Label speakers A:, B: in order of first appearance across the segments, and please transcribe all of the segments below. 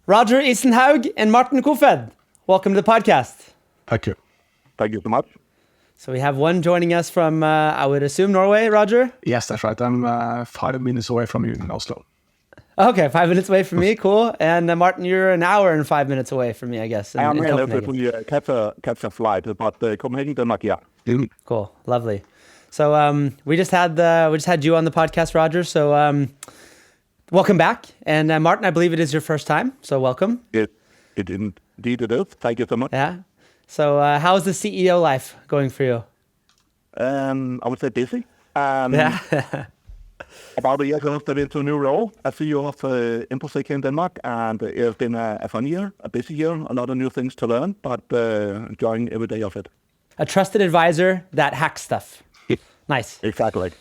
A: Roger Ison-Haug and Martin Kofoed, welcome to the podcast.
B: Thank you.
C: Thank you so much.
A: So we have one joining us from, I would assume, Norway, Roger?
B: Yes, that's right. I'm 5 minutes away from you in Oslo.
A: Okay, 5 minutes away from me, cool. And Martin, you're an hour and 5 minutes away from me, I guess.
C: I'm relatively catch a flight, but Copenhagen, Denmark, yeah.
A: Cool, lovely. So we just had you on the podcast, Roger. So welcome back, and Martin, I believe it is your first time. So welcome.
C: It indeed it is. Thank you so much.
A: Yeah. So how's the CEO life going for you?
C: I would say busy.
A: Yeah.
C: About a year ago, I stepped into a new role as CEO of Improsec in Denmark, and it's been a fun year, a busy year, a lot of new things to learn, but enjoying every day of it.
A: A trusted advisor that hacks stuff. Nice.
C: Exactly.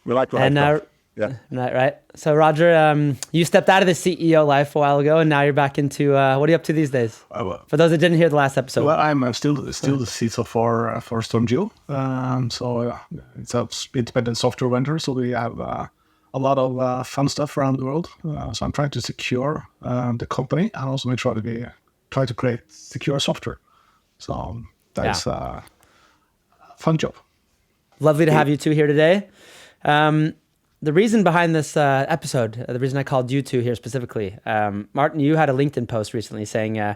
C: We like to hack stuff. Yeah.
A: Right. So Roger, you stepped out of the CEO life a while ago, and now you're back into what are you up to these days? For those that didn't hear the last episode.
B: Well, I'm still the CISO for StormGeo. So it's an independent software vendor. So we have a lot of fun stuff around the world. So I'm trying to secure the company and also make sure that we try to create secure software. So that's a fun job.
A: Lovely to have you two here today. The reason behind this episode, the reason I called you two here specifically, Martin, you had a LinkedIn post recently saying,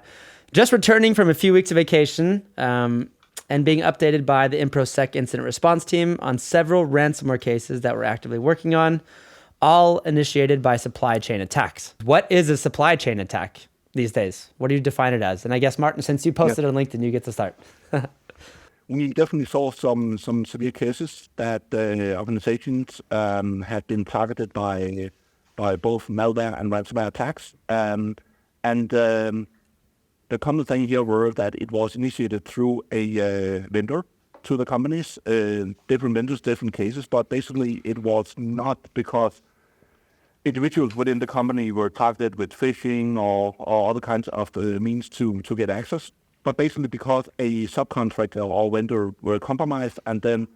A: just returning from a few weeks of vacation and being updated by the Improsec incident response team on several ransomware cases that we're actively working on, all initiated by supply chain attacks. What is a supply chain attack these days? What do you define it as? And I guess, Martin, since you posted on LinkedIn, you get to start.
C: We definitely saw some severe cases that organizations had been targeted by both malware and ransomware attacks. The common thing here were that it was initiated through a vendor to the companies, different vendors, different cases, but basically it was not because individuals within the company were targeted with phishing or other kinds of means to get access. But basically because a subcontractor or vendor were compromised, and then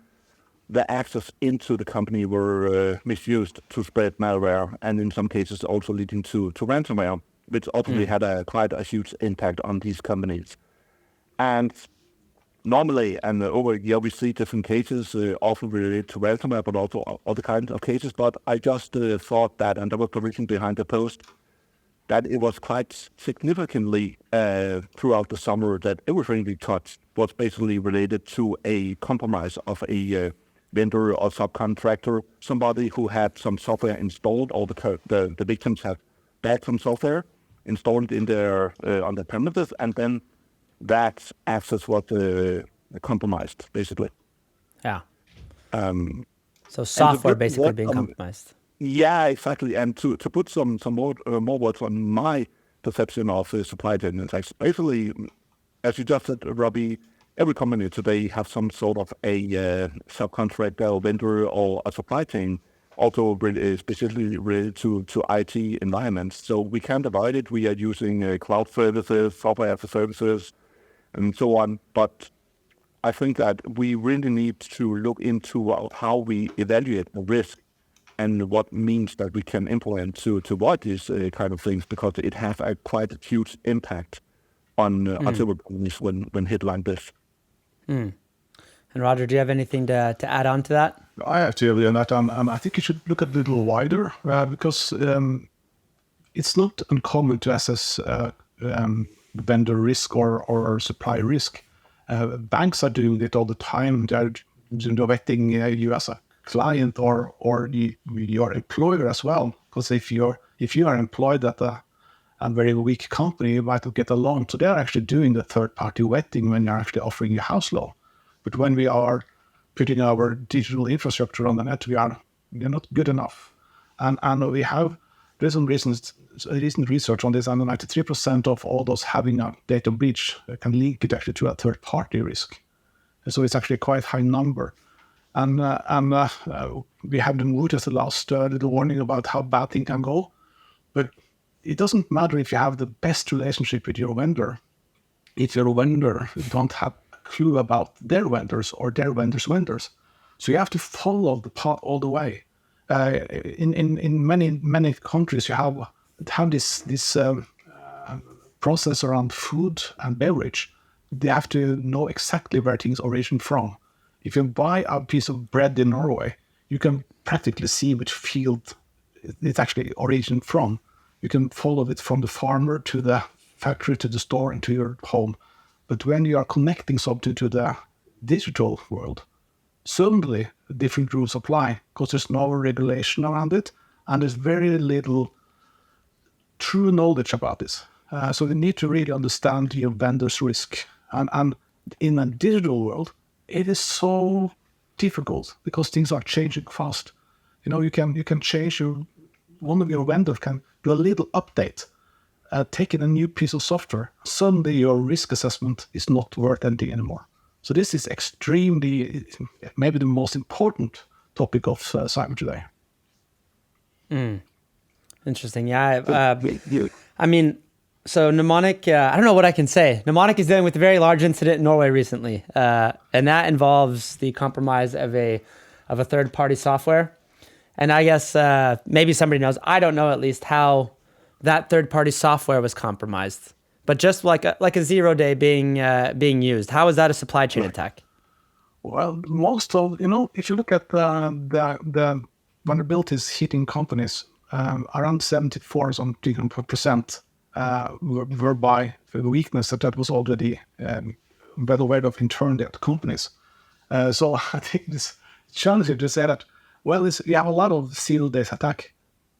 C: the access into the company were misused to spread malware, and in some cases also leading to ransomware, which ultimately had quite a huge impact on these companies. And normally, and over a year, we see different cases, often related to ransomware, but also other kinds of cases. But I just thought that, and that was the reason behind the post, that it was quite significantly throughout the summer that everything we touched was basically related to a compromise of a vendor or subcontractor, somebody who had some software installed, or the victims had bad some software installed in their on their premises, and then that access was compromised, basically.
A: Yeah. So software basically being compromised.
C: Yeah, exactly. And to put some more words on my perception of supply chain attacks, basically, as you just said, Robby, every company today have some sort of a subcontractor or vendor or a supply chain, also specifically related to IT environments. So we can't avoid it. We are using cloud services, software as a services, and so on. But I think that we really need to look into how we evaluate the risk and what means that we can implement to avoid these kind of things, because it has a quite a huge impact on several companies when hit like this.
A: And Roger, do you have anything to add on to that?
B: I have to agree on that. I think you should look a little wider because it's not uncommon to assess vendor risk or supply risk. Banks are doing it all the time. They're vetting you as a client or your employer as well, because if you are employed at a very weak company, you might not get along. So they're actually doing the third-party vetting when you're actually offering your house loan. But when we are putting our digital infrastructure on the net, we're not good enough. And there's some recent research on this, and 93% of all those having a data breach can link it actually to a third-party risk. So it's actually a quite high number. And we have noticed the last little warning about how bad things can go. But it doesn't matter if you have the best relationship with your vendor. If your vendor don't have a clue about their vendors or their vendors' vendors. So you have to follow the path all the way. In many countries, you have this process around food and beverage, they have to know exactly where things originate from. If you buy a piece of bread in Norway, you can practically see which field it's actually originated from. You can follow it from the farmer to the factory to the store and to your home. But when you are connecting something to the digital world, suddenly different rules apply because there's no regulation around it and there's very little true knowledge about this. So you need to really understand your vendor's risk. And in a digital world, it is so difficult because things are changing fast. You can change one of your vendors can do a little update, take in a new piece of software. Suddenly your risk assessment is not worth anything anymore. So this is extremely, maybe the most important topic of cyber today.
A: Interesting. Yeah. I mean, so mnemonic, I don't know what I can say. Mnemonic is dealing with a very large incident in Norway recently. And that involves the compromise of a third-party software. And I guess maybe somebody knows, I don't know at least, how that third-party software was compromised. But just like a 0 day being used, how is that a supply chain attack?
B: Well, most of, if you look at the vulnerabilities hitting companies, around 74% were by the weakness that was already well aware of internally at companies. So I think it's challenging to say that, well, we have a lot of 0 days attack,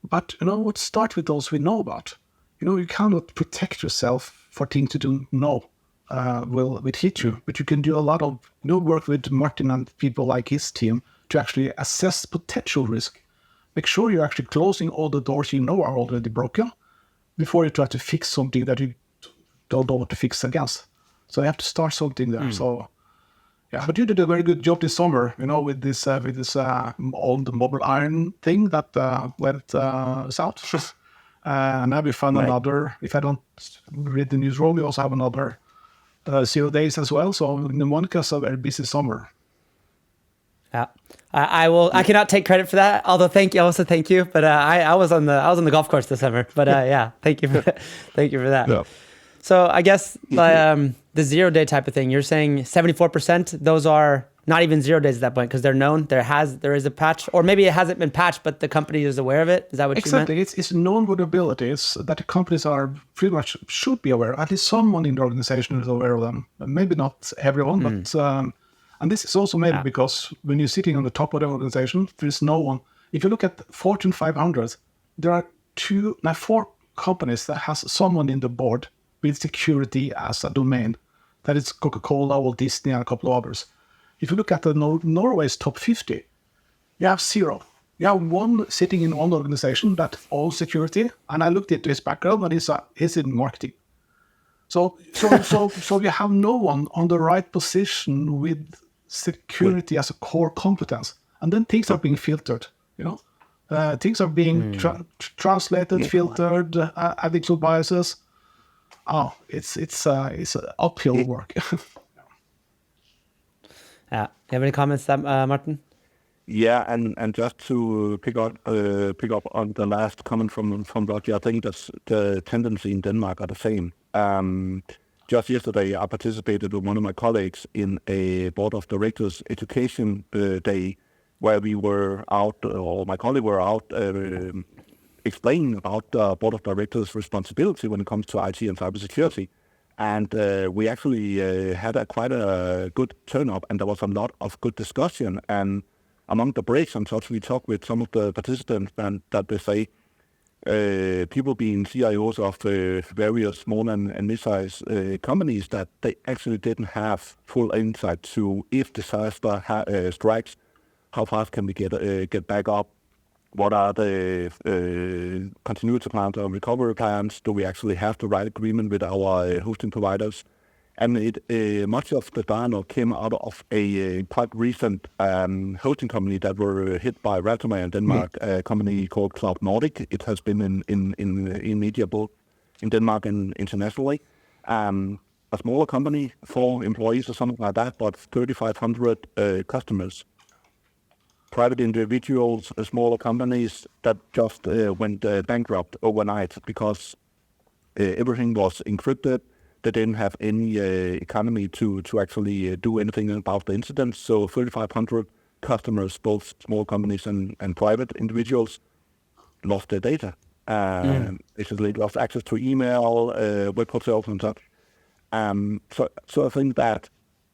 B: but what start with those we know about. You cannot protect yourself for things you don't know will hit you, but you can do a lot of work with Martin and people like his team to actually assess potential risk. Make sure you're actually closing all the doors you know are already broken before you try to fix something that you don't know what to fix against. So you have to start something there. So, yeah, but you did a very good job this summer, with this old mobile iron thing that went south. Now we found another. If I don't read the news wrong, we also have another 0 days as well. So Mnemonic has a very busy summer.
A: Yeah, I cannot take credit for that. Although thank you. But I was on the golf course this summer. But yeah, thank you for that. Yeah. So I guess the 0 day type of thing. You're saying 74%. Those are not even 0 days at that point because they're known. There is a patch, or maybe it hasn't been patched, but the company is aware of it. Is that what you meant?
B: Exactly. It's known vulnerabilities that the companies are pretty much should be aware. At least someone in the organization is aware of them. Maybe not everyone, but. And this is also maybe because when you're sitting on the top of the organization, there's no one. If you look at Fortune 500, there are 4 companies that has someone in the board with security as a domain. That is Coca-Cola, Walt Disney, and a couple of others. If you look at the Norway's top 50, you have 0. You have one sitting in one organization that owns security, and I looked into his background, and he's in marketing. So you have no one on the right position with security as a core competence, and then things are being filtered. Things are being translated, filtered, ethical biases. It's uphill work.
A: Yeah. You have any comments, Martin?
C: Yeah, and just to pick up on the last comment from Roger, I think that the tendency in Denmark are the same. Just yesterday, I participated with one of my colleagues in a board of directors education day where we were out, or my colleague were out explaining about the board of directors' responsibility when it comes to IT and cybersecurity. And we actually had quite a good turn-up, and there was a lot of good discussion. And among the breaks and such, we talked with some of the participants, and that they say, people being CIOs of various small and mid-sized companies, that they actually didn't have full insight to if disaster strikes, how fast can we get back up, what are the continuity plans or recovery plans, do we actually have the right agreement with our hosting providers. And much of the dialogue came out of a quite recent hosting company that were hit by ransomware in Denmark, a company called Cloud Nordic. It has been in media both in Denmark and internationally. A smaller company, 4 employees or something like that, but 3,500 customers. Private individuals, smaller companies that just went bankrupt overnight because everything was encrypted. They didn't have any economy to actually do anything about the incident. So 3,500 customers, both small companies and private individuals, lost their data. Basically lost access to email, web hotels and such. So I think that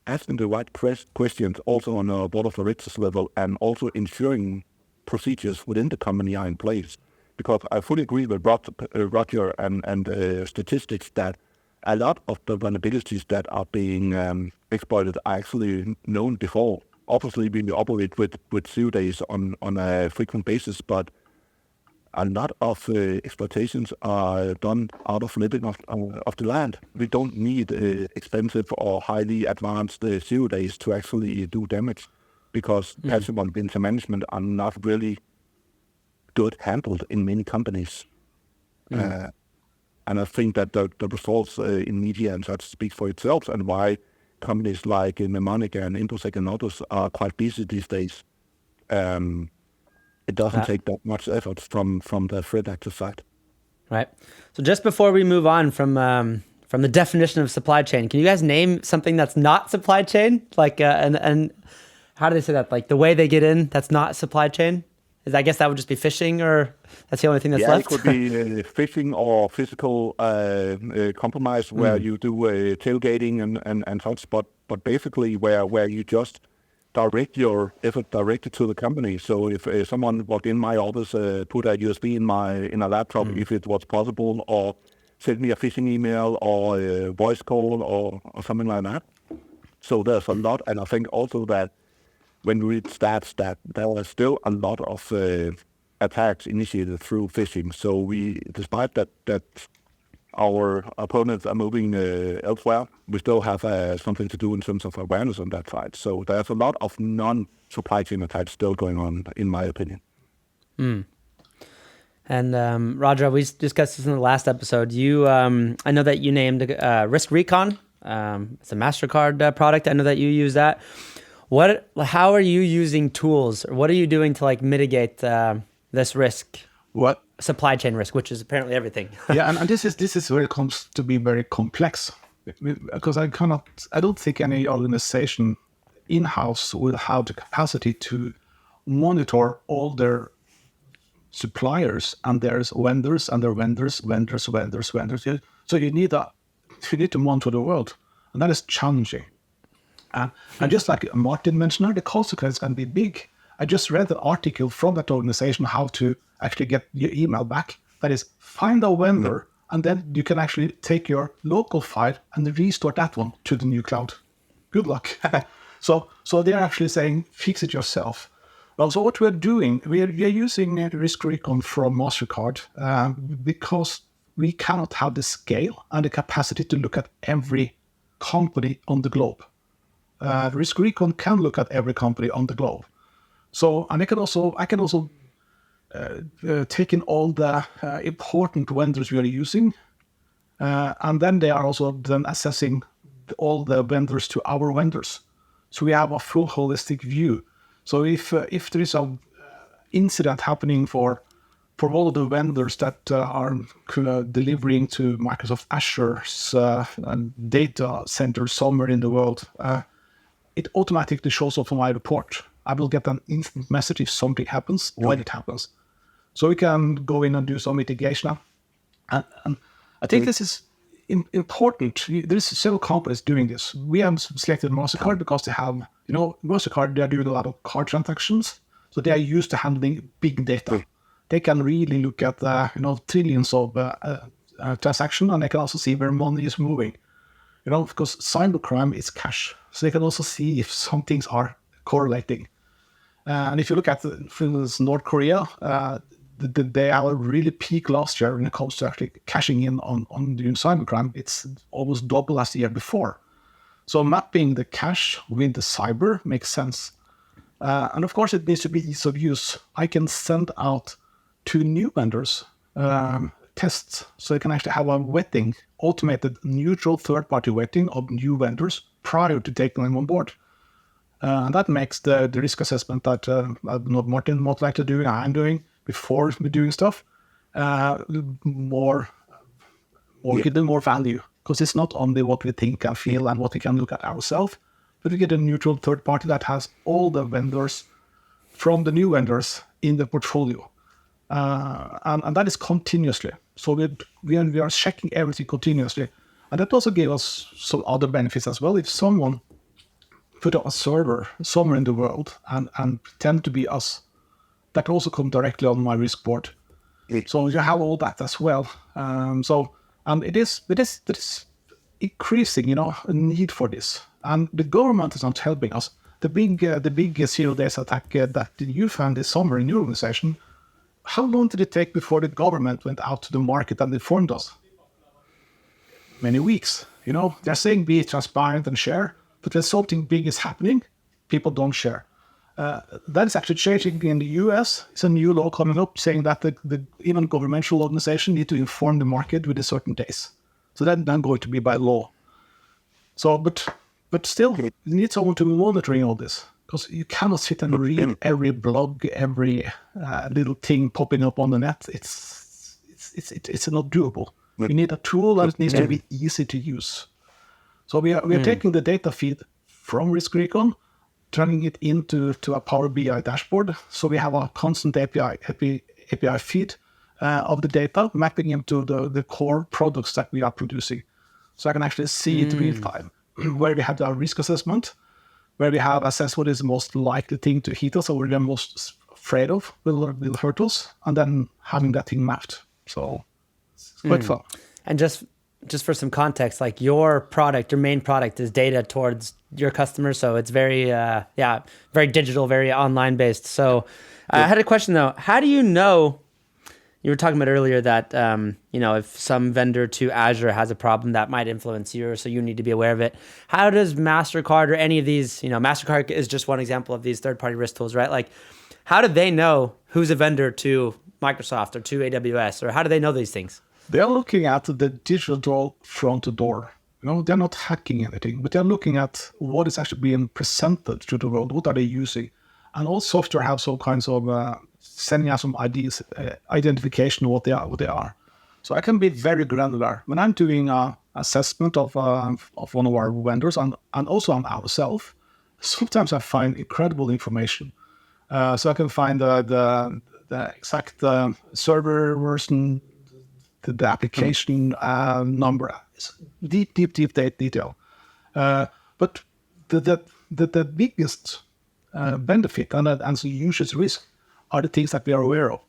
C: asking the right questions also on a board of directors level and also ensuring procedures within the company are in place. Because I fully agree with Roger and statistics that a lot of the vulnerabilities that are being exploited are actually known before. Obviously, we operate with 0 days on a frequent basis, but a lot of exploitations are done out of living of the land. We don't need expensive or highly advanced 0 days to actually do damage, because passive vulnerability management are not really good handled in many companies. And I think that the results in media and such speak for itself, and why companies like Mnemonic and Improsec and others are quite busy these days. It doesn't take that much effort from the threat actor side.
A: Right. So just before we move on from the definition of supply chain, can you guys name something that's not supply chain? Like, and how do they say that? Like the way they get in, that's not supply chain? I guess that would just be phishing, or that's the only thing that's left?
C: It could be phishing or physical compromise, where you do tailgating and such, but basically where you just direct your effort directly to the company. So if someone walked in my office, put a USB in a laptop, if it was possible, or send me a phishing email or a voice call or something like that. So there's a lot, and I think also that when we read stats, that there are still a lot of attacks initiated through phishing. So despite that our opponents are moving elsewhere, we still have something to do in terms of awareness on that side. So there's a lot of non-supply chain attacks still going on, in my opinion.
A: And Roger, we discussed this in the last episode. I know that you named Risk Recon. It's a MasterCard product. I know that you use that. How are you using tools, or what are you doing to mitigate this risk?
B: What?
A: Supply chain risk, which is apparently everything.
B: Yeah, and this is where it comes to be very complex, because I don't think any organization in-house will have the capacity to monitor all their suppliers and their vendors and their vendors. So you need to monitor the world, and that is challenging. And just like Martin mentioned, the consequences can be big. I just read an article from that organization how to actually get your email back. That is, find a vendor, and then you can actually take your local file and restore that one to the new cloud. Good luck. So they're actually saying, fix it yourself. Well, so what we're doing, we are using Risk Recon from MasterCard because we cannot have the scale and the capacity to look at every company on the globe. Risk Recon can look at every company on the globe. So, and I can also take in all the important vendors we are using, and then they are also then assessing all the vendors to our vendors. So we have a full holistic view. So if there is a incident happening for all of the vendors that are delivering to Microsoft Azure's data center somewhere in the world, it automatically shows up on my report. I will get an instant message if something happens, when it happens. So we can go in and do some mitigation. And I think this is important. There's several companies doing this. We have selected MasterCard because they have, MasterCard, they are doing a lot of card transactions. So they are used to handling big data. They can really look at, trillions of transactions, and they can also see where money is moving. Because cybercrime is cash. So they can also see if some things are correlating. And if you look at, for instance, North Korea, they are really peak last year when it comes to actually cashing in on doing cybercrime. It's almost double as the year before. So mapping the cash with the cyber makes sense. And of course, it needs to be ease of use. I can send out to new vendors tests, so they can actually have a vetting, automated neutral third-party vetting of new vendors prior to taking them on board. And that makes the risk assessment that Martin most likely doing, I'm doing, before we're doing stuff, more or give them more value, because it's not only what we think and feel and what we can look at ourselves, but we get a neutral third party that has all the vendors from the new vendors in the portfolio. And that is continuously. So we are checking everything continuously. And that also gave us some other benefits as well. If someone put up a server somewhere in the world and pretend to be us, that also come directly on my risk board. So you have all that as well. And it is increasing, a need for this. And the government is not helping us. The big 0 days attack that you found this summer in your organization, how long did it take before the government went out to the market and informed us? Many weeks. They're saying be transparent and share, but when something big is happening, people don't share. That is actually changing in the US. It's a new law coming up saying that the even governmental organization need to inform the market within certain days. So that's not going to be by law. So, but still, you need someone to be monitoring all this, because you cannot sit and read every blog, every little thing popping up on the net. It's not doable. We need a tool that needs to be easy to use. So we are taking the data feed from Risk Recon, turning it into a Power BI dashboard. So we have a constant API feed of the data, mapping into the core products that we are producing. So I can actually see it real time, where we have our risk assessment, where we have assessed what is the most likely thing to hit us or what we're most afraid of will hurt us, and then having that thing mapped. So it's quite fun.
A: And just for some context, like your main product is data towards your customers. So it's very, very digital, very online based. So I had a question though. How do you know, you were talking about earlier that, if some vendor to Azure has a problem that might influence you, so you need to be aware of it. How does MasterCard or any of these, MasterCard is just one example of these third-party risk tools, right? Like, how do they know who's a vendor to Microsoft or to AWS, or how do they know these things?
B: They're looking at the digital front door. They're not hacking anything, but they're looking at what is actually being presented to the world. What are they using? And all software have some kinds of sending out some IDs, identification of what they are. So I can be very granular when I'm doing assessment of one of our vendors and also on ourselves. Sometimes I find incredible information. So I can find the exact server version, the application number, deep detail. But the biggest benefit and the hugest risk are the things that we are aware of.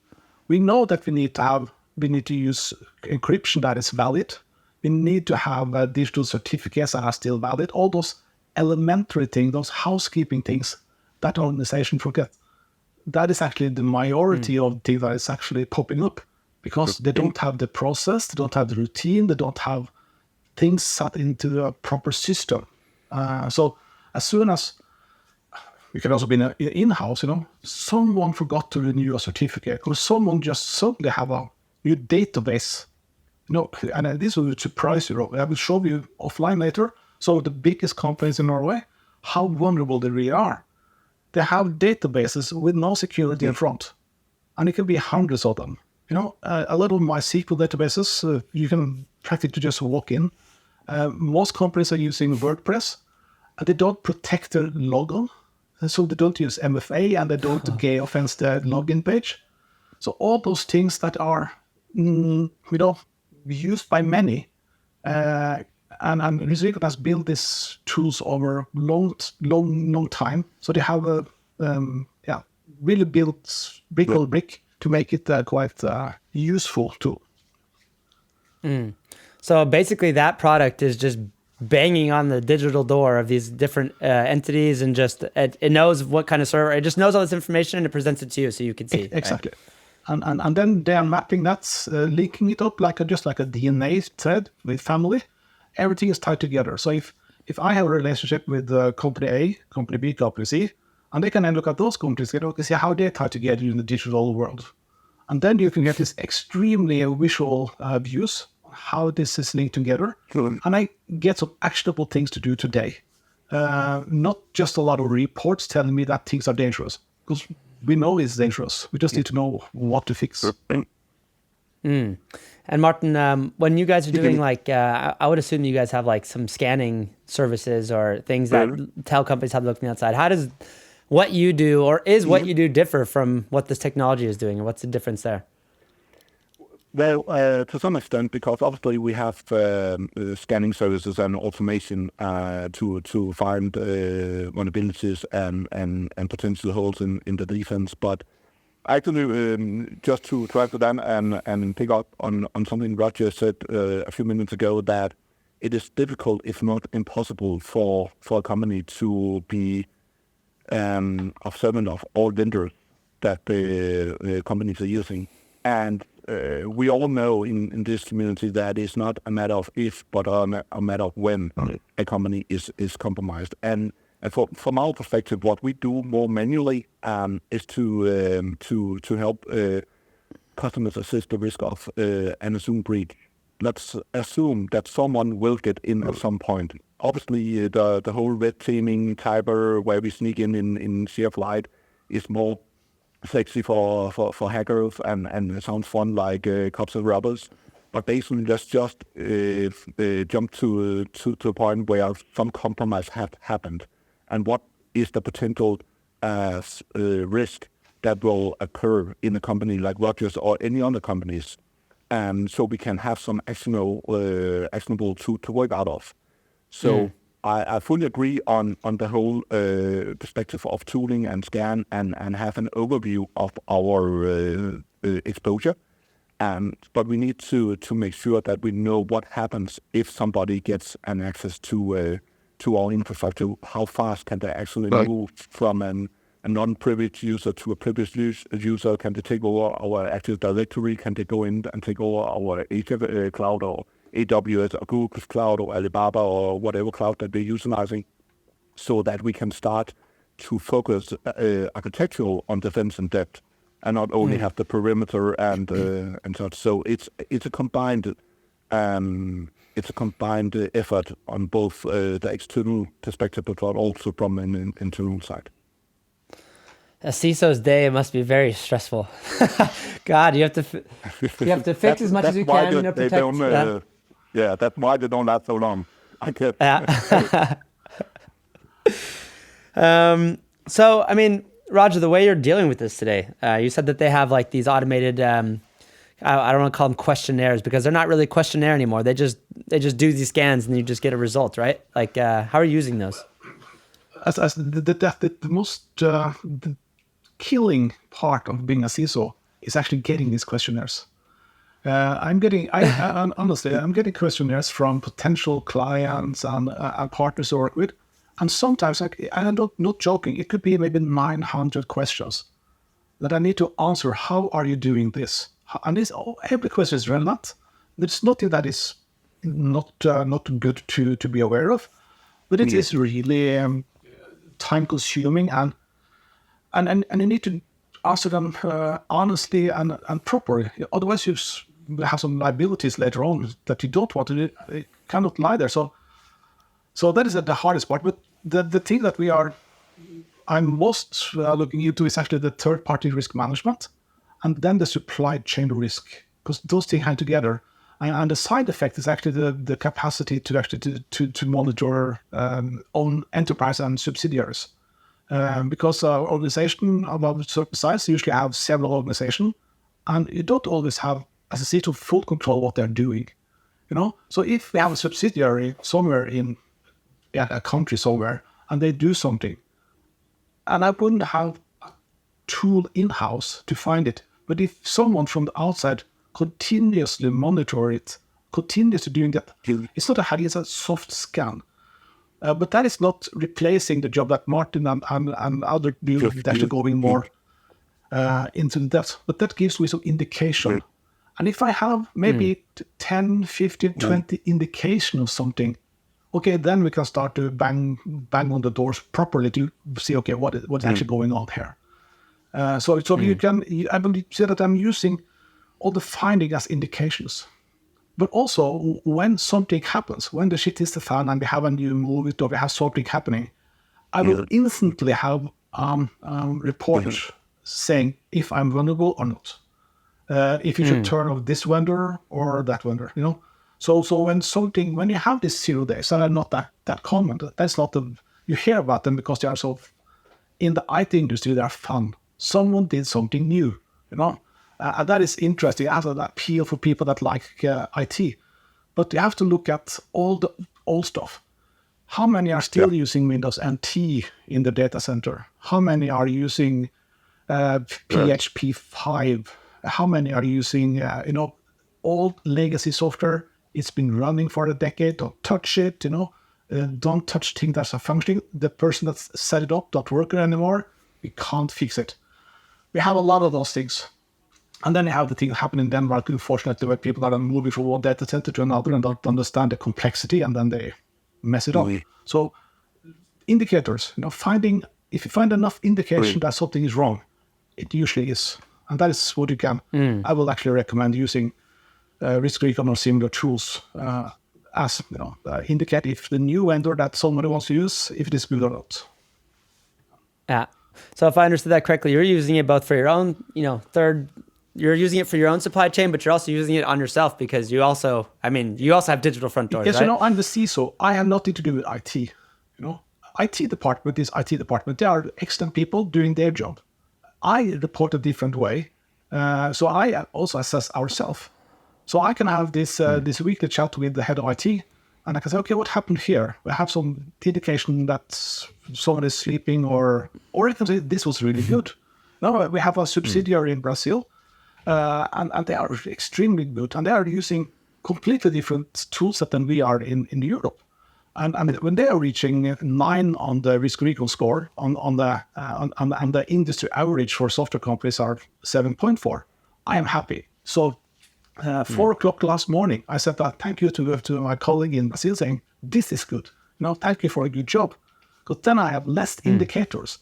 B: We know that we need to use encryption that is valid. We need to have digital certificates that are still valid. All those elementary things, those housekeeping things that organization forget. That is actually the majority of things that is actually popping up, because they don't have the process, they don't have the routine, they don't have things set into a proper system. So as soon as, it can also be in-house, someone forgot to renew a certificate, or someone just suddenly have a new database. And this will surprise you, Robby. I will show you offline later some of the biggest companies in Norway, how vulnerable they really are. They have databases with no security in front, and it can be hundreds of them. A lot of MySQL databases, you can practically just walk in. Most companies are using WordPress, and they don't protect their logo. So they don't use MFA, and they don't geofence the login page. So all those things that are, used by many, and Risk has built these tools over long time. So they have really built brick on brick to make it quite useful tool.
A: So basically that product is just banging on the digital door of these different entities, and just it knows what kind of server, it just knows all this information and it presents it to you so you can see.
B: Exactly. Right? And then they are mapping that, linking it up just like a DNA thread with family. Everything is tied together. So if I have a relationship with company A, company B, company C, and they can then look at those companies and see how they tie together in the digital world. And then you can get this extremely visual views, how this is linked together. Sure. And I get some actionable things to do today. Not just a lot of reports telling me that things are dangerous, because we know it's dangerous. We just need to know what to fix.
A: And And Martin, when you guys are doing like, I would assume you guys have like some scanning services or things that tell companies how to look from the outside. How does what you do, or is what you do, differ from what this technology is doing, or what's the difference there?
C: Well, to some extent, because obviously we have scanning services and automation to find vulnerabilities and potential holes in the defense. But actually, just to add to that and pick up on something Roger said a few minutes ago, that it is difficult, if not impossible, for a company to be observant of all vendors that the companies are using. And we all know in this community that it's not a matter of if, but a matter of when a company is compromised. And from our perspective, what we do more manually is to help customers assess the risk of an assumed breach. Let's assume that someone will get in at some point. Obviously, the whole red teaming cyber, where we sneak in sheer flight, is more sexy for hackers and it sounds fun like cops and robbers. But basically, let's just jump to a point where some compromise have happened. And what is the potential risk that will occur in a company like Rogers or any other companies? So we can have some actionable to work out of. So I fully agree on the whole perspective of tooling and scan and have an overview of our exposure. But we need to make sure that we know what happens if somebody gets an access to our infrastructure. How fast can they actually move from a non-privileged user to a privileged user? Can they take over our Active Directory? Can they go in and take over our Azure cloud or AWS or Google Cloud or Alibaba or whatever cloud that we're utilizing, so that we can start to focus architectural on defense and depth, and not only have the perimeter and such. So it's a combined effort on both the external perspective, but also from an internal side.
A: A CISO's day must be very stressful. God, you have to fix as much as you can, protect.
C: Yeah, that's why they don't last so long. I get.
A: So, I mean, Roger, the way you're dealing with this today, you said that they have like these automated, I don't want to call them questionnaires because they're not really a questionnaire anymore. They just do these scans and you just get a result, right? Like, how are you using those?
B: As the most the killing part of being a CISO is actually getting these questionnaires. Honestly, I'm getting questionnaires from potential clients and partners I work with, and sometimes I'm not joking. It could be maybe 900 questions that I need to answer. How are you doing this? And every question is relevant. There's nothing that is not good to be aware of, but it is really time-consuming and you need to answer them honestly and properly. Otherwise, you have some liabilities later on that you don't want to do. You cannot lie there. So that is the hardest part. But the thing that I'm most looking into is actually the third-party risk management, and then the supply chain risk, because those things hang together. And the side effect is actually the capacity to actually to monitor own enterprise and subsidiaries. Because our organization of a certain size usually have several organizations, and you don't always have, as a CISO, full control of what they're doing. So if we have a subsidiary somewhere in a country somewhere, and they do something, and I wouldn't have a tool in-house to find it, but if someone from the outside continuously monitor it, continuously doing that, it's not a heavy, it's a soft scan. But that is not replacing the job that Martin and other do, actually going more into depth. But that gives me some indication. And if I have maybe 10, 15, 20 indication of something, okay, then we can start to bang on the doors properly to see, okay, what's actually going on here. So you can, I believe, say that I'm using all the finding as indications. But also, when something happens, when the shit hits the fan and we have a new movie or we have something happening, I will instantly have reports saying if I'm vulnerable or not. if you should turn off this vendor or that vendor, you know. So when you have these 0 days, and are not that common, that's not you hear about them because they are so, in the IT industry, they are fun. Someone did something new, you know, and that is interesting. It has an appeal for people that like IT. But you have to look at all the old stuff. How many are still using Windows NT in the data center? How many are using PHP 5? How many are using, old legacy software? It's been running for a decade. Don't touch it, you know. Don't touch things that are functioning. The person that set it up don't work anymore. We can't fix it. We have a lot of those things. And then you have the thing happen in Denmark, unfortunately, where people are moving from one data center to another and don't understand the complexity, and then they mess it up. So indicators, you know, if you find enough indication that something is wrong, it usually is. And that is what you can. I will actually recommend using risk recon or similar tools as, you know, indicate if the new vendor that somebody wants to use, if it is good or not.
A: Yeah. So if I understood that correctly, you're using it both for your own, you know, you're using it for your own supply chain, but you're also using it on yourself because you also have digital front doors,
B: yes,
A: right?
B: You know, I'm the CISO. I have nothing to do with IT. You know, IT department is IT department. They are excellent people doing their job. I report a different way. So I also assess ourselves. So I can have this weekly chat with the head of IT, and I can say, okay, what happened here? We have some indication that someone is sleeping, or I can say this was really good. No, we have a subsidiary in Brazil. And they are extremely good, and they are using completely different tool set than we are in Europe. And when they are reaching 9 on the risk recon score, on the industry average for software companies are 7.4, I am happy. So 4 o'clock last morning, I said that thank you to my colleague in Brazil, saying this is good. You know, thank you for a good job, because then I have less indicators,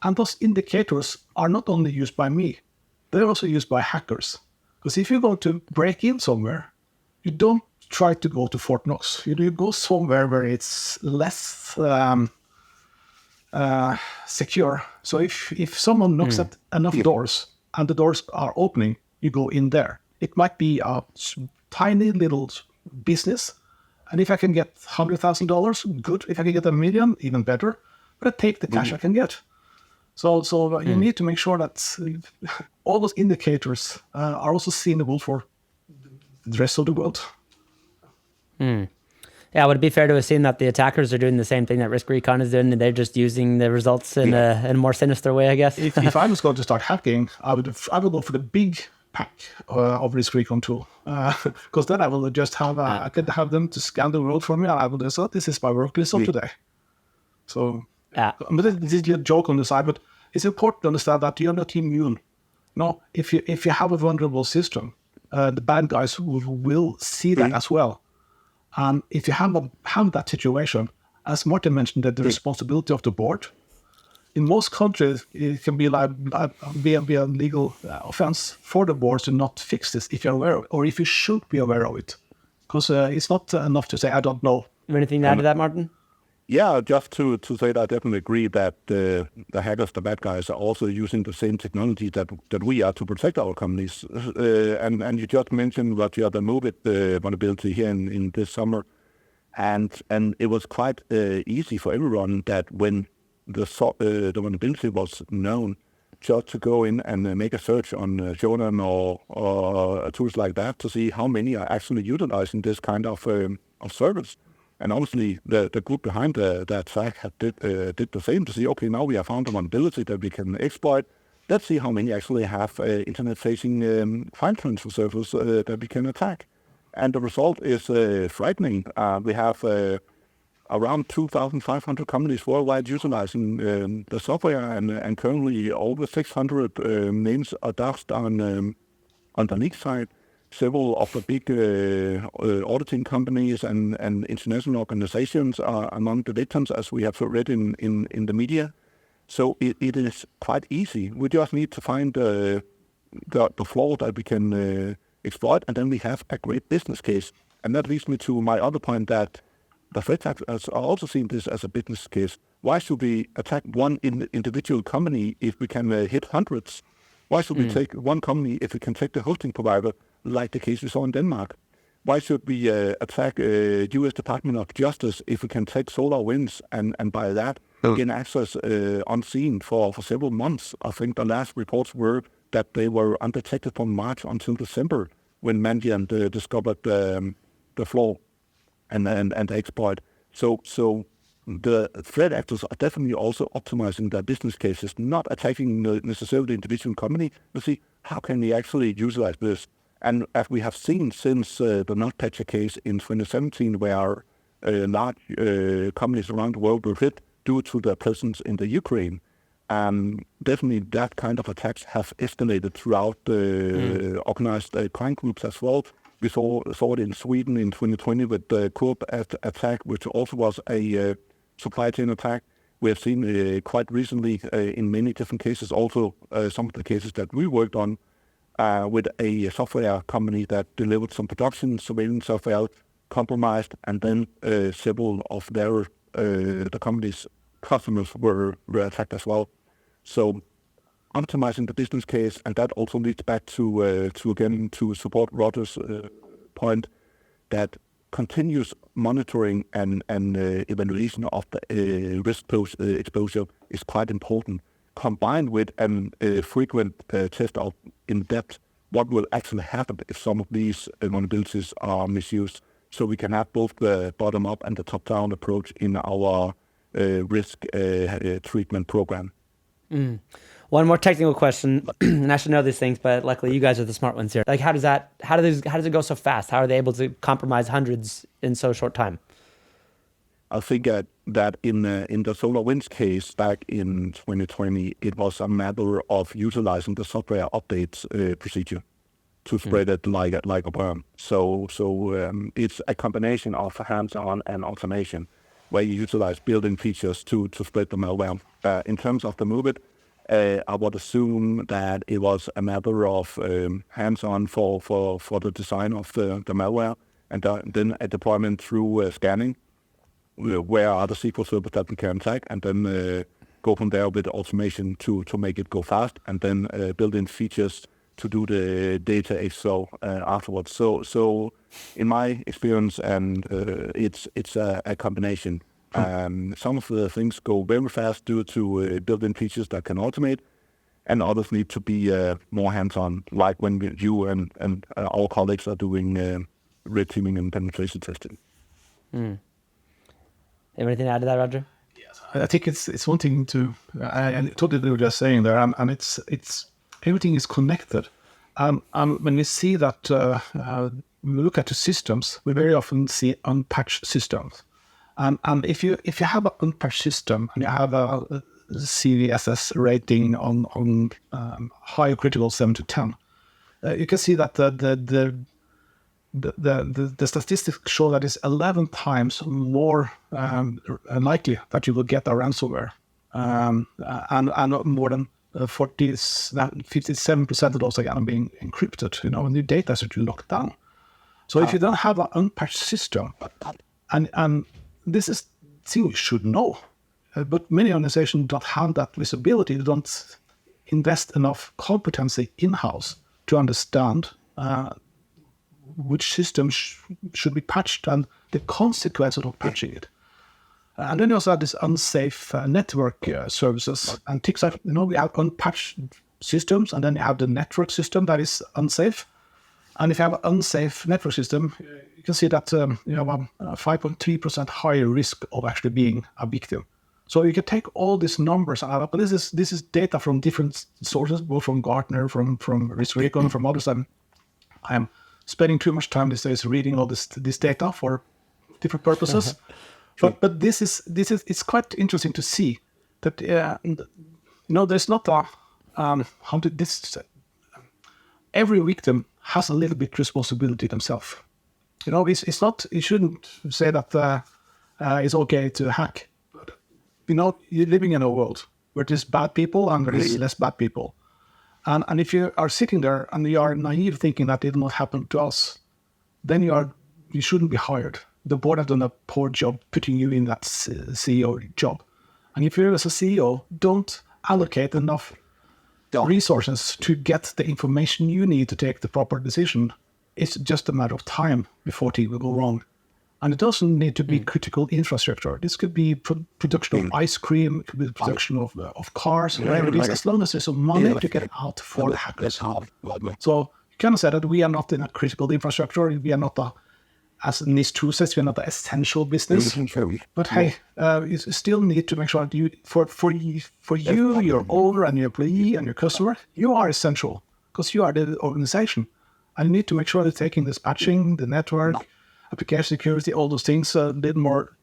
B: and those indicators are not only used by me. They're also used by hackers. Because if you go to break in somewhere, you don't try to go to Fort Knox. You go somewhere where it's less secure. So if someone knocks at enough doors and the doors are opening, you go in there. It might be a tiny little business. And if I can get $100,000, good. If I can get $1 million, even better. But I take the cash I can get. So you need to make sure that all those indicators are also seeable for the rest of the world.
A: Yeah, would it be fair to assume that the attackers are doing the same thing that Risk Recon is doing, and they're just using the results in a more sinister way, I guess?
B: If I was going to start hacking, I would go for the big pack of Risk Recon tool, because then I will just have I could have them to scan the world for me, and I will just say, this is my work list of today. So, but this is a joke on the side, but it's important to understand that you're not immune. No, if you have a vulnerable system, the bad guys will see that as well. And if you have that situation, as Martin mentioned, that the responsibility of the board, in most countries, it can be like be a legal offense for the board to not fix this if you're aware of it, or if you should be aware of it. Because it's not enough to say, I don't know.
A: You have anything to add to that, Martin?
C: Yeah, just to say that I definitely agree that the hackers, the bad guys, are also using the same technology that we are to protect our companies. And you just mentioned what you had the MOVIT vulnerability here in this summer, and it was quite easy for everyone that when the vulnerability was known, just to go in and make a search on Shodan or tools like that to see how many are actually utilizing this kind of service. And obviously, the group behind that attack did the same to see, okay, now we have found a vulnerability that we can exploit. Let's see how many actually have internet-facing file transfer servers that we can attack. And the result is frightening. We have around 2,500 companies worldwide utilizing the software, and currently over 600 names are doxed on the leak side. Several of the big auditing companies and international organizations are among the victims, as we have read in the media. So it is quite easy. We just need to find the flaw that we can exploit, and then we have a great business case. And that leads me to my other point, that the threat actors are also seeing this as a business case. Why should we attack one individual company if we can hit hundreds? Why should we take one company if we can take the hosting provider, like the case we saw in Denmark? Why should we attack U.S. Department of Justice if we can take SolarWinds and by that gain access unseen for several months? I think the last reports were that they were undetected from March until December when Mandiant discovered the flaw and the exploit. So the threat actors are definitely also optimizing their business cases, not attacking necessarily the individual company, but see how can we actually utilize this. And as we have seen since the NotPetya case in 2017, where large companies around the world were hit due to their presence in the Ukraine, definitely that kind of attacks have escalated throughout the organized crime groups as well. We saw it in Sweden in 2020 with the Coop attack, which also was a supply chain attack. We have seen quite recently in many different cases, also some of the cases that we worked on, with a software company that delivered some production surveillance software, compromised, and then several of the company's customers were attacked as well. So optimizing the business case, and that also leads back to support Roger's point that continuous monitoring and evaluation of the risk exposure is quite important, combined with a frequent test of in depth what will actually happen if some of these vulnerabilities are misused. So we can have both the bottom up and the top down approach in our risk treatment program.
A: One more technical question, and I should know these things, but luckily you guys are the smart ones here. Like, how does it go so fast? How are they able to compromise hundreds in so short time?
C: I think that in the SolarWinds case back in 2020, it was a matter of utilizing the software updates procedure to spread it like a worm. So it's a combination of hands-on and automation, where you utilize built-in features to spread the malware. In terms of the MOVEit, I would assume that it was a matter of hands-on for the design of the malware, and then a deployment through scanning, where are the SQL servers that we can attack, and then go from there with automation to make it go fast, and then build-in features to do the data XO afterwards. So in my experience, and it's a combination. Some of the things go very fast due to built-in features that can automate, and others need to be more hands-on, like when you and our colleagues are doing red teaming and penetration testing.
A: Anything to add to that, Roger?
B: Yes, I think it's one thing to, and totally what you were just saying there, and it's everything is connected. When we see that, when we look at the systems, we very often see unpatched systems. And if you have an unpatched system and you have a CVSS rating on high critical 7 to 10, you can see that the statistics show that it's 11 times more likely that you will get a ransomware, and more than 57% of those are being encrypted. When the data is actually locked down. So if you don't have an unpatched system, and this is thing you should know, but many organizations don't have that visibility. They don't invest enough competency in-house to understand which system should be patched and the consequences of patching it. And then you also have this unsafe network services and things like, we have unpatched systems, and then you have the network system that is unsafe. And if you have an unsafe network system, you can see that you have a 5.3% higher risk of actually being a victim. So you can take all these numbers and add up. But this is data from different sources, both from Gartner, from RiskRecon, from others. I am spending too much time these days reading all this data for different purposes. But this is it's quite interesting to see that there's not every victim has a little bit responsibility themselves. It's not. You shouldn't say that it's okay to hack. But, you're living in a world where there's bad people and there is less bad people. And if you are sitting there and you are naive thinking that it will not happen to us, then you shouldn't be hired. The board has done a poor job putting you in that CEO job. And if you as a CEO don't allocate enough resources to get the information you need to take the proper decision, it's just a matter of time before things will go wrong. And it doesn't need to be critical infrastructure. This could be production of ice cream, it could be production of cars, whatever it is, as long as there's some money to get out for the hackers. So you can say that we are not in a critical infrastructure. We are not as Nis True says, we are not an essential business. But hey, you still need to make sure that you, for you, your owner and your employee and your customer, you are essential because you are the organization. And you need to make sure that taking this patching, the network, application security, all those things a little more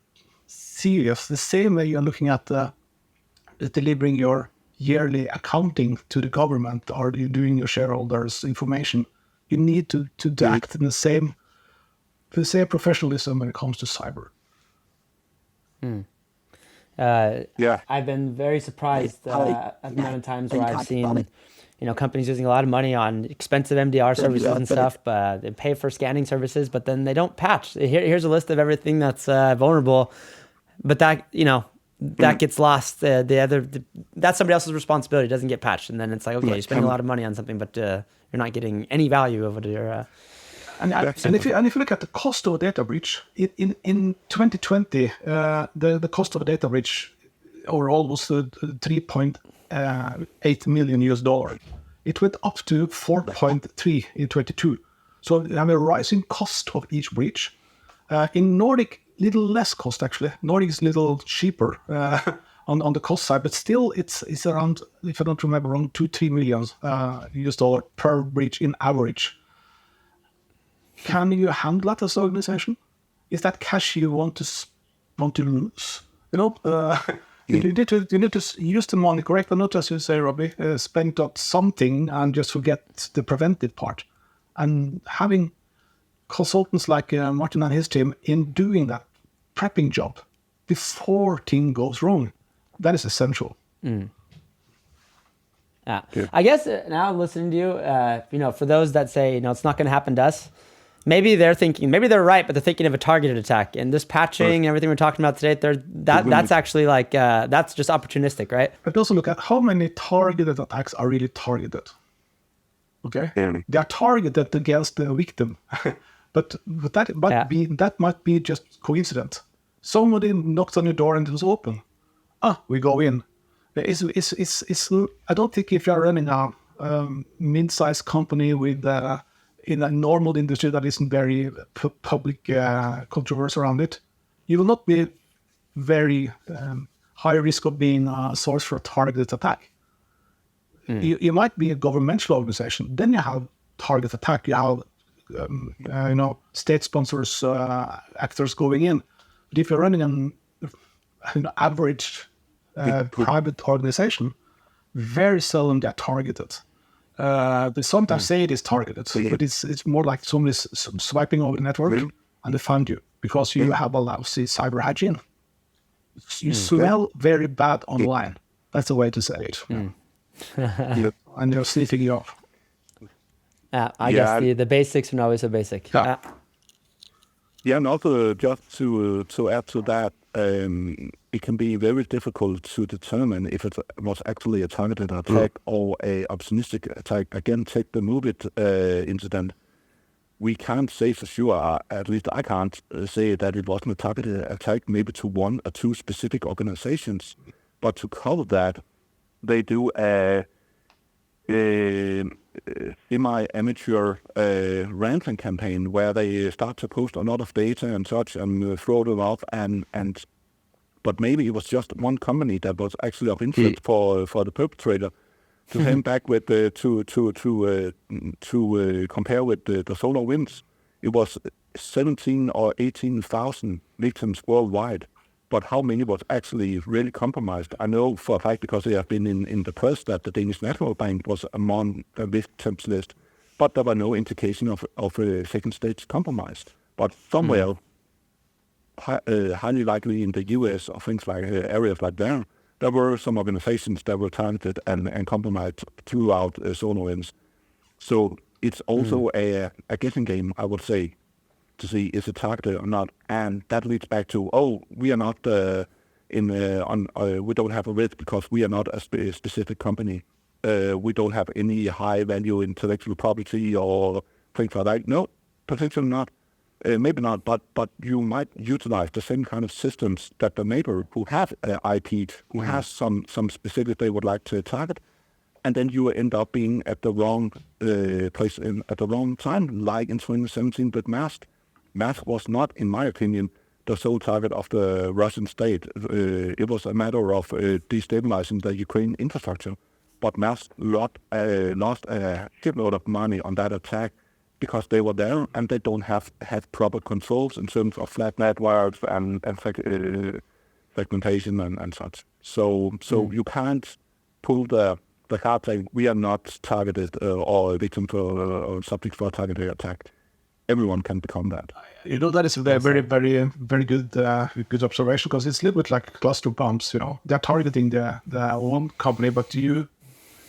B: serious. The same way you're looking at delivering your yearly accounting to the government or you're doing your shareholders' information. You need to act in the same professionalism when it comes to cyber.
A: I've been very surprised at the amount of times where I've seen companies using a lot of money on expensive MDR services and stuff, but they pay for scanning services, but then they don't patch. Here's a list of everything that's vulnerable, but that gets lost. That's somebody else's responsibility. It doesn't get patched, and then it's like, okay, you're spending a lot of money on something, but you're not getting any value of it. And if you look at the cost of a data breach in 2020, the cost of a data breach overall was $3.8 million US. It went up to 4.3 in 22. So we have a rising cost of each breach. In Nordic, little less cost actually. Nordic is a little cheaper on the cost side, but still it's around, if I don't remember wrong, 2-3 million US dollar per breach in average. Can you handle that as an organization? Is that cash you want to lose? You need to use the money correctly, not as you say, Robby, spend on something and just forget the preventive part. And having consultants like Martin and his team in doing that prepping job before thing goes wrong, that is essential. Yeah. I guess now listening to you, for those that say, it's not going to happen to us, maybe they're right, but they're thinking of a targeted attack. And this patching and everything we're talking about today, that's actually that's just opportunistic, right?
B: But also look at how many targeted attacks are really targeted. Okay? They are targeted against the victim. but that might be just coincidence. Somebody knocks on your door and it was open. We go in. I don't think if you're running a mid-sized company with in a normal industry that isn't very public controversy around it, you will not be very high risk of being a source for a targeted attack. You might be a governmental organization, then you have target attack. You have state sponsors, actors going in. But if you're running an average private organization, very seldom they're targeted. They sometimes say it is targeted, but it's more like somebody's swiping over the network and they find you because you have a lousy cyber hygiene. You smell very bad online. That's the way to say it. And they're sniffing you off.
A: I guess the basics are always so basic.
C: And also just to add to that, it can be very difficult to determine if it was actually a targeted attack or a opportunistic attack. Again, take the MoveIt incident. We can't say for sure, at least I can't say that it wasn't a targeted attack maybe to one or two specific organizations, but to cover that, they do a semi-amateur ransom campaign where they start to post a lot of data and such and throw them out, but maybe it was just one company that was actually of interest for the perpetrator to come back with to compare with the SolarWinds. It was 17 or 18,000 victims worldwide. But how many was actually really compromised? I know for a fact because they have been in the press that the Danish National Bank was among the victims list, but there were no indication of a second stage compromise. But somewhere, highly likely in the US or things like areas like there were some organizations that were targeted and compromised throughout SolarWinds. So it's also a guessing game, I would say, to see is it targeted or not, and that leads back to we are not we don't have a risk because we are not a specific company. we don't have any high value intellectual property or things like that. No, potentially not. Maybe not, but you might utilize the same kind of systems that the neighbor who have IP, who has some specific they would like to target, and then you end up being at the wrong place at the wrong time, like in 2017 with Maersk. Maersk was not, in my opinion, the sole target of the Russian state. It was a matter of destabilizing the Ukraine infrastructure, but Maersk lost a shitload of money on that attack, because they were there and they don't have proper controls in terms of flat networks and fragmentation and such. So you can't pull the card saying we are not targeted or a victim or subject for a targeted attack. Everyone can become that.
B: That is a very, very, very good good observation, because it's a little bit like cluster bombs. They're targeting the one company, but you're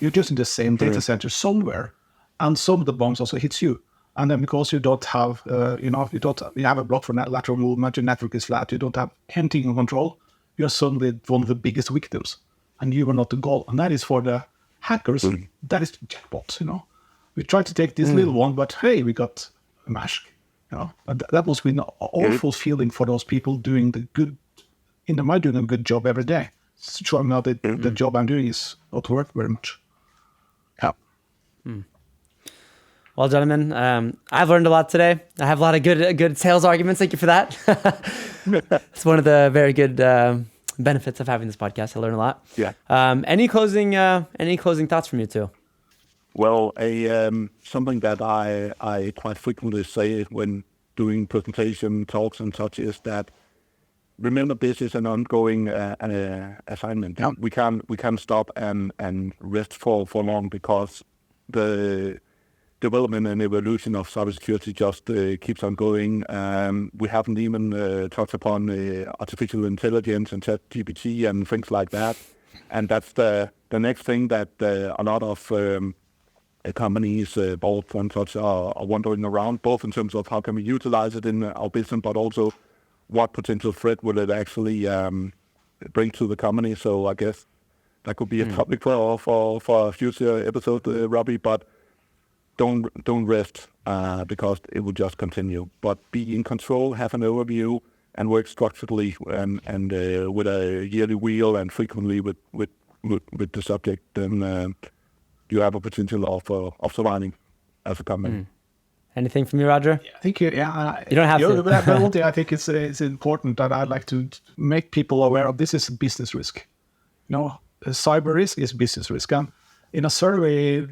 B: just in the same data center somewhere, and some of the bombs also hits you. And then because you don't have, you have a block for lateral movement, your network is flat, you don't have anything in control, you're suddenly one of the biggest victims, and you are not the goal. And that is for the hackers, that is the jackpot, We tried to take this little one, but hey, we got a Maersk, And that must be an awful feeling for those people doing doing a good job every day. Showing out that the job I'm doing is not worth very much. Yeah.
A: Well, gentlemen, I've learned a lot today. I have a lot of good sales arguments. Thank you for that. It's one of the very good benefits of having this podcast. I learn a lot.
C: Yeah.
A: Any closing thoughts from you two?
C: Well, something that I quite frequently say when doing presentation talks and such is that, remember, this is an ongoing assignment.
B: Yeah.
C: We can't stop and rest for long, because the development and evolution of cybersecurity just keeps on going. We haven't even touched upon artificial intelligence and ChatGPT and things like that. And that's the next thing that a lot of companies, boards and such, are wandering around, both in terms of how can we utilize it in our business, but also what potential threat will it actually bring to the company. So I guess that could be a topic for a future episode, Robby, but don't rest, because it will just continue. But be in control, have an overview, and work structurally and with a yearly wheel and frequently with the subject. Then you have a potential of surviving as a company.
A: Anything from you, Roger?
B: I think you
A: don't have to.
B: But one thing I think it's important that I'd like to make people aware of. This is business risk. Cyber risk is business risk. And in a survey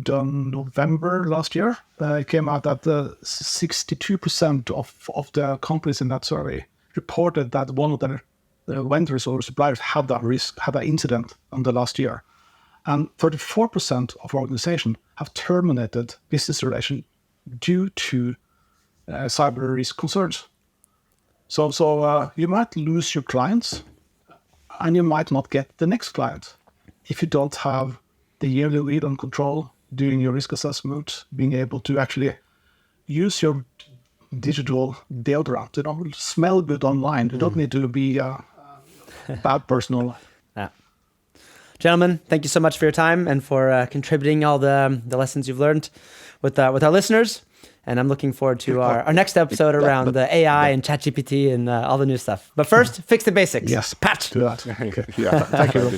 B: done November last year, it came out that 62% of the companies in that survey reported that one of their vendors or suppliers had that risk, had that incident in the last year. And 34% of organizations have terminated business relation due to cyber risk concerns. So you might lose your clients, and you might not get the next client if you don't have the yearly lead on control, doing your risk assessment, being able to actually use your digital deodorant, smell good online. You don't need to be a bad person online.
A: Yeah. Gentlemen, thank you so much for your time and for contributing all the lessons you've learned with our listeners. And I'm looking forward to our next episode around the AI and ChatGPT and all the new stuff. But first, fix the basics.
B: Yes.
A: Patch.
B: Do that. Okay.
C: Yeah.
B: Thank you.